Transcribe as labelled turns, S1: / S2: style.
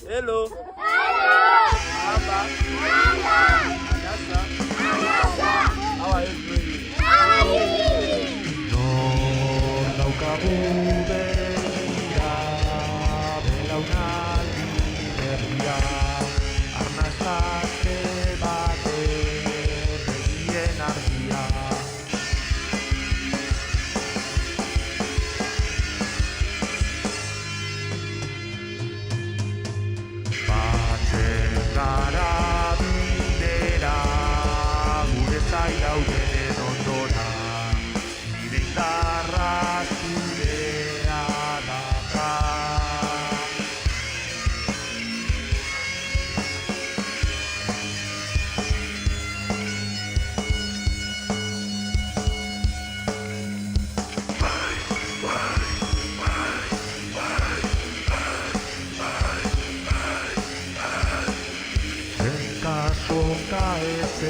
S1: Hello. Aba. Anasa. How are you doing?
S2: No daukagu begira, belaunaldi berria, arnasate baten begien argia. Batzen gara bidera, gure zain dauden ondora, nire indarra zurea dakar. Zenka sonka ez